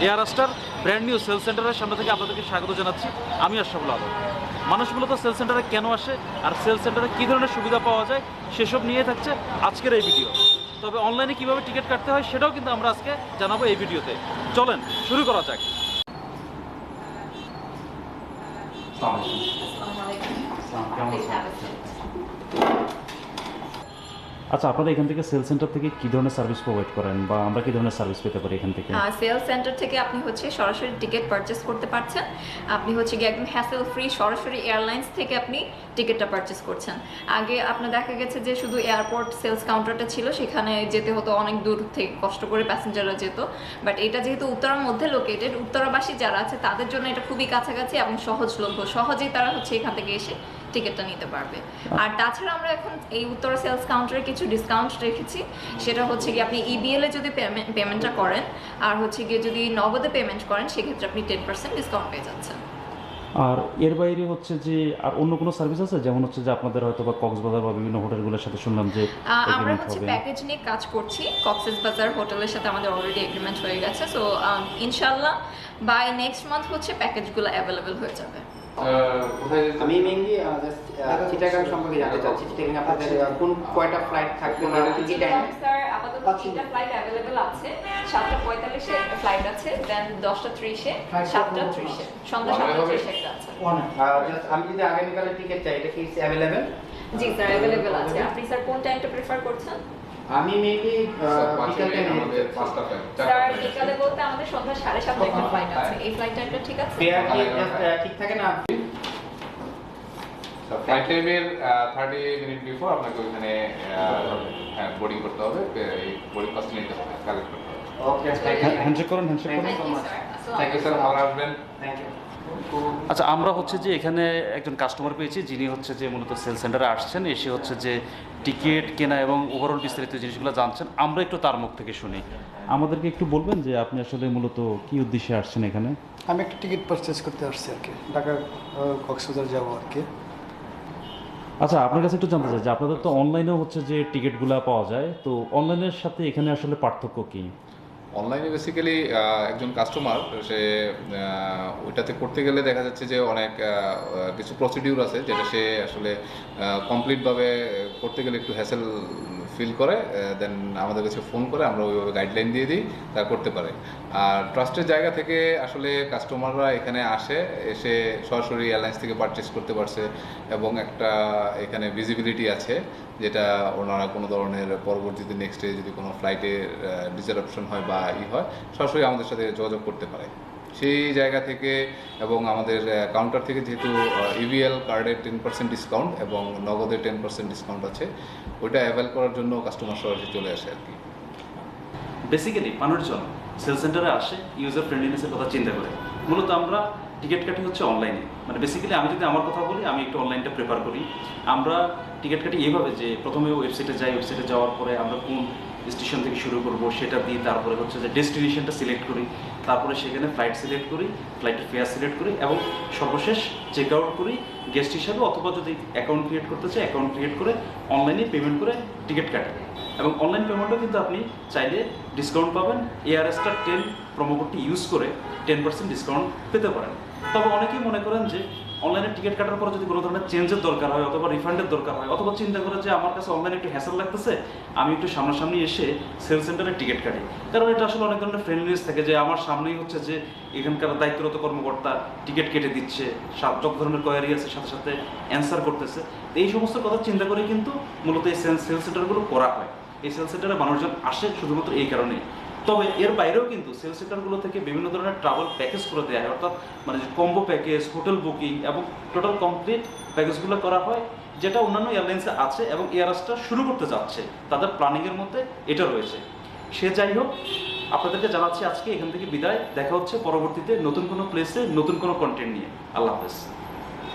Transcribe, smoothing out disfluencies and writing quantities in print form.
Air আস্টার brand new sell সেন্টারের সামনে থেকে আপনাদেরকে স্বাগত জানাচ্ছি। আমি আশরাফুল আলম। মানুষ মূলত সেল সেন্টারে কেন আসে আর সেল সেন্টারে কী ধরনের সুবিধা পাওয়া যায় সেসব নিয়ে থাকছে আজকের এই ভিডিও। তবে অনলাইনে কীভাবে টিকিট কাটতে হয় সেটাও কিন্তু আমরা আজকে জানাবো এই ভিডিওতে। চলেন শুরু করা যাক। আচ্ছা, আপনারা এখান থেকে সেল সেন্টার থেকে কী ধরনের সার্ভিস প্রোভাইড করেন বা আমরা কী ধরনের সার্ভিস পেতে পারি এখান থেকে? সেল সেন্টার থেকে আপনি সরাসরি টিকিট পারচেস করতে পারছেন। আপনি একদম হ্যাসেল ফ্রি সরাসরি এয়ারলাইন্স থেকে আপনি টিকিটটা পারচেস করছেন। আগে আপনার দেখা গেছে যে শুধু এয়ারপোর্ট সেলস কাউন্টারটা ছিল, সেখানে যেতে হতো অনেক দূর থেকে, কষ্ট করে প্যাসেঞ্জাররা যেত। বাট এটা যেহেতু উত্তরার মধ্যে লোকেটেড, উত্তরাবাসী যারা আছে তাদের জন্য এটা খুবই কাছাকাছি এবং সহজলভ্য, সহজেই তারা এখান থেকে এসে টিকিটটা নিতে পারবে। আর তাছাড়া আমরা এখন এই উত্তরা সেলস কাউন্টারে কিছু ডিসকাউন্ট রেখেছি। সেটা কি আপনি ইবিএল এ যদি পেমেন্টটা করেন আর গিয়ে যদি নগদে পেমেন্ট করেন, সেক্ষেত্রে আপনি 10% ডিসকাউন্ট পেয়ে যাচ্ছেন। আর এর বাইরে যে আর অন্য কোনো সার্ভিস আছে, যেমন যে আপনাদের হয়তো বা কক্সবাজার বা বিভিন্ন হোটেলগুলোর সাথে শুনলাম যে আমরা প্যাকেজ নিয়ে কাজ করছি। কক্সবাজার হোটেলের সাথে আমাদের অলরেডি এগ্রিমেন্ট হয়ে গেছে। সো ইনশাআল্লাহ বাই নেক্সট মান্থ প্যাকেজগুলো অ্যাভেলেবল হয়ে যাবে। আমি মেইনলি চিটাগাং সম্পর্কে জানতে চাচ্ছি। চিটাগাং আপনাদের কোন কয়টা ফ্লাইট থাকবে বা কি টাইম? স্যার আপাতত 3টা ফ্লাইট अवेलेबल আছে। 7:45 এ ফ্লাইট আছে, দেন 10:30 এ, 7:30 এ, সন্ধ্যা 7:30 একটা আছে। জাস্ট আমি যদি আগামীকালের টিকিট চাই, এটা কি अवेलेबल? জি স্যার अवेलेबल আছে। আপনি স্যার কোন টাইমটা প্রেফার করছেন? আমি মেইনলি বিকাল টাইমে আমাদের 5টা ফ্লাইট। স্যার বিকালে বলতে আমাদের সন্ধ্যা 7:30 একটা ফ্লাইট আছে। এই ফ্লাইট টাইমটা ঠিক আছে? ফেয়ার কি জাস্ট ঠিক থাকে না? ফ্লাইট টাইমের 30 মিনিট বিফোর আপনাকে ওখানে বোর্ডিং করতে হবে, এই বোর্ডিং পাস নিতে হবে, কালেক্ট করতে হবে। ওকে, হ্যান্ডশেক করেন। থ্যাংক ইউ স্যার, আবার আসবেন। Thank you. আচ্ছা, আমরা যে এখানে একজন কাস্টমার পেয়েছি যিনি যে মূলত সেল সেন্টারে আসছেন, এসে যে টিকিট কেনা এবং ওভারঅল বিস্তারিত জিনিসগুলো জানছেন। আমরা একটু তার মুখ থেকে শুনি। আমাদেরকে একটু বলবেন যে আপনি আসলে মূলত কি উদ্দেশ্যে আসছেন এখানে? আমি একটা টিকিট পারচেস করতে আসছি আর কি, ঢাকা কক্সবাজার যাবো আর কি। আচ্ছা, আপনার কাছে একটু জানতে চাই যে আপনাদের তো অনলাইনেও যে টিকিটগুলো পাওয়া যায়, তো অনলাইনের সাথে এখানে আসলে পার্থক্য কি? অনলাইনে বেসিক্যালি একজন কাস্টমার সে ওইটাতে করতে গেলে দেখা যাচ্ছে যে অনেক কিছু প্রসিডিউর আছে, যেটা সে আসলে কমপ্লিটভাবে করতে গেলে একটু হ্যাসেল ফিল করে। দেন আমাদের কাছে ফোন করে, আমরা ওইভাবে গাইডলাইন দিয়ে দিই, তা করতে পারে। আর ট্রাস্টের জায়গা থেকে আসলে কাস্টমাররা এখানে এসে সরাসরি এয়ারলাইন্স থেকে পারচেস করতে পারছে এবং একটা এখানে ভিজিবিলিটি আছে, যেটা ওনারা কোনো ধরনের পরবর্তীতে নেক্সট ডে যদি কোনো ফ্লাইটে ডিসরাপশন হয় বা হয়, সরাসরি আমাদের সাথে যোগাযোগ করতে পারে। সেই জায়গা থেকে এবং আমাদের কাউন্টার থেকে যেহেতু ইভিএল কার্ডের 10% ডিসকাউন্ট এবং নগদে 10% ডিসকাউন্ট আছে, ওইটা অ্যাভেল করার জন্য কাস্টমার সরাসরি চলে আসে আর কি। বেসিক্যালি মানুষজন সেল সেন্টারে আসে ইউজার ফ্রেন্ডলিনেসের কথা চিন্তা করে। মূলত আমরা টিকিট কাটি অনলাইনে, মানে বেসিক্যালি আমি যদি আমার কথা বলি, আমি একটু অনলাইনটা প্রেফার করি। আমরা টিকিট কাটি এইভাবে যে প্রথমে ওয়েবসাইটে যাই, ওয়েবসাইটে যাওয়ার পরে আমরা কোন স্টেশন থেকে শুরু করব সেটা দিই, তারপরে যে ডেস্টিনেশনটা সিলেক্ট করি, তারপরে সেখানে ফ্লাইট সিলেক্ট করি, ফ্লাইটের ফেয়ার সিলেক্ট করি এবং সর্বশেষ চেক আউট করি গেস্ট হিসাবে, অথবা যদি অ্যাকাউন্ট ক্রিয়েট করতে চাই অ্যাকাউন্ট ক্রিয়েট করে অনলাইনে পেমেন্ট করে টিকিট কাটি। এবং অনলাইন পেমেন্টও কিন্তু আপনি চাইলে ডিসকাউন্ট পাবেন। এয়ার স্টার 10 প্রোমো কোডটি ইউজ করে 10% ডিসকাউন্ট পেতে পারেন। তবে অনেকেই মনে করেন যে অনলাইনে টিকিট কাটার পরে যদি কোনো ধরনের চেঞ্জের দরকার হয় অথবা রিফান্ডের দরকার হয়, অথবা চিন্তা করে যে আমার কাছে অনলাইনে একটু হ্যাসেল লাগতেছে, আমি একটু সামনাসামনি এসে সেল সেন্টারে টিকিট কাটি। কারণ এটা আসলে অনেক ধরনের ফ্রেন্ডলিনেস থাকে যে আমার সামনেই যে এখানকার দায়িত্বরত কর্মকর্তা টিকিট কেটে দিচ্ছে, যত ধরনের কোয়ারি আছে সাথে সাথে অ্যান্সার করতেছে। এই সমস্ত কথা চিন্তা করে কিন্তু মূলত এই সেল সেন্টারগুলো করা হয়। এই সেল সেন্টারে মানুষজন আসে শুধুমাত্র এই কারণেই। তবে এর বাইরেও কিন্তু সেল সেন্টারগুলো থেকে বিভিন্ন ধরনের ট্রাভেল প্যাকেজ করে দেওয়া হয়, অর্থাৎ যে কম্বো প্যাকেজ, হোটেল বুকিং এবং টোটাল কমপ্লিট প্যাকেজগুলো করা হয়, যেটা অন্যান্য এয়ারলাইন্সে আছে এবং এয়ার আস্টার শুরু করতে যাচ্ছে, তাদের প্ল্যানিংয়ের মধ্যে এটা রয়েছে। সে যাই হোক, আপনাদেরকে জানাচ্ছি আজকে এখান থেকে বিদায়। দেখা হচ্ছে পরবর্তীতে নতুন কোনো প্লেসে নতুন কোনো কন্টেন্ট নিয়ে। আল্লাহ হাফেজ।